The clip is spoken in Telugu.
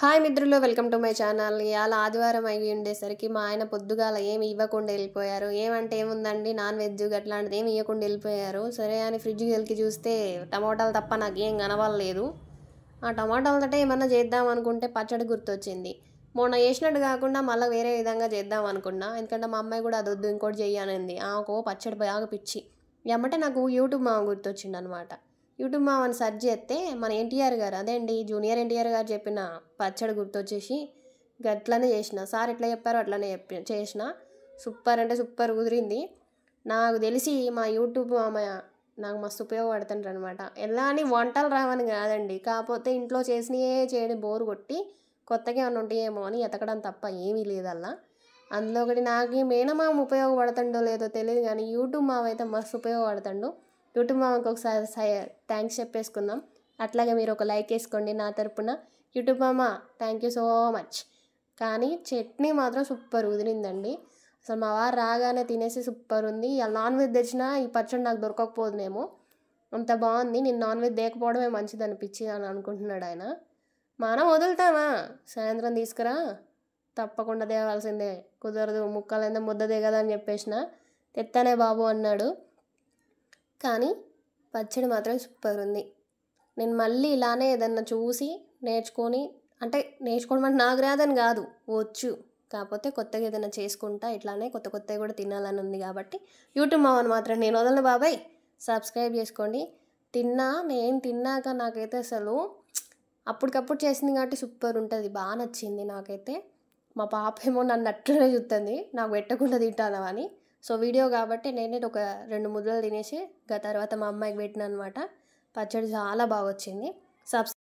హాయ్ మిత్రులు, వెల్కమ్ టు మై ఛానల్. ఇవాళ ఆదివారం అయ్యి ఉండేసరికి మా ఆయన పొద్దుగాల ఏమి ఇవ్వకుండా వెళ్ళిపోయారు. ఏమంటే ఏముందండి, నాన్ వెజ్ అట్లాంటిది ఏమి ఇవ్వకుండా వెళ్ళిపోయారు. సరే అని ఫ్రిడ్జ్కి వెళ్ళి చూస్తే టమాటాలు తప్ప నాకు ఏం కనవలేదు. ఆ టమాటాలతో ఏమన్నా చేద్దాం అనుకుంటే పచ్చడి గుర్తొచ్చింది. మొన్న చేసినట్టు కాకుండా మళ్ళీ వేరే విధంగా చేద్దాం అనుకున్నా. ఎందుకంటే మా అమ్మాయి కూడా అదొద్దు ఇంకోటి చెయ్యనింది. ఆమెకు పచ్చడి బాగా పిచ్చి. ఎమ్మటే నాకు యూట్యూబ్ మామ గుర్తొచ్చిండు అనమాట. యూట్యూబ్ మామని సెర్చ్ చేస్తే మన ఎన్టీఆర్ గారు, అదే అండి జూనియర్ ఎన్టీఆర్ గారు చెప్పిన పచ్చడి గుర్తొచ్చేసి గట్లనే చేసిన. సార్ ఎట్లా చెప్పారో అట్లనే చేసిన. సూపర్ అంటే సూపర్ కుదిరింది. నాకు తెలిసి మా యూట్యూబ్ మామ నాకు మస్తు ఉపయోగపడుతుంటారు అనమాట. ఎలా అని వంటలు రావని కాదండి, కాకపోతే ఇంట్లో చేసినయే చేయని బోరు కొట్టి కొత్తగా ఏమైనా ఉంటాయేమో అని ఎతకడం తప్ప ఏమీ లేదల్లా. అందులో ఒకటి నాకు ఈ మేనమామ ఉపయోగపడుతుండో లేదో తెలియదు, కానీ యూట్యూబ్ మామ అయితే మస్తు ఉపయోగపడుతుండు. యూట్యూబ్ మామకి ఒకసారి థ్యాంక్స్ చెప్పేసుకుందాం. అట్లాగే మీరు ఒక లైక్ వేసుకోండి నా తరపున. యూట్యూబ్ మామ థ్యాంక్ యూ సో మచ్. కానీ చట్నీ మాత్రం సూపర్ కుదిరిందండి. అసలు మా వారు రాగానే తినేసి సూపర్ ఉంది. ఇలా నాన్ వెజ్ తెచ్చినా ఈ పచ్చడి నాకు దొరకకపోదునేమో, అంత బాగుంది. నేను నాన్ వెజ్ తేకపోవడమే మంచిది అనిపించి అని అనుకుంటున్నాడు ఆయన. మనం వదులుతామా? సాయంత్రం తీసుకురా, తప్పకుండా తేవాల్సిందే. కుదరదు, ముక్కలైందా ముద్ద దిగదా అని చెప్పేసిన. తెత్తనే బాబు అన్నాడు. కానీ పచ్చడి మాత్రం సూపర్ ఉంది. నేను మళ్ళీ ఇలానే ఏదన్నా చూసి నేర్చుకొని, అంటే నేర్చుకోవడం అంటే నాకు రాదని కాదు, వచ్చు. కాకపోతే కొత్తగా ఏదైనా చేసుకుంటా, ఇట్లానే కొత్త కొత్తవి కూడా తినాలని ఉంది. కాబట్టి యూట్యూబ్ మామని మాత్రం నేను వదలను బాబాయ్. సబ్స్క్రైబ్ చేసుకోండి. నేను తిన్నాక నాకైతే అసలు అప్పటికప్పుడు చేసింది కాబట్టి సూపర్ ఉంటుంది, బాగా నచ్చింది నాకైతే. మా పాప ఏమో నన్ను అట్లనే చూస్తుంది, నాకు పెట్టకుండా తింటాను అని. సో వీడియో కాబట్టి నేనే ఒక 2 ముద్దలు తినేసి తర్వాత మా అమ్మాయికి పెట్టిన అనమాట. పచ్చడి చాలా బాగా వచ్చింది.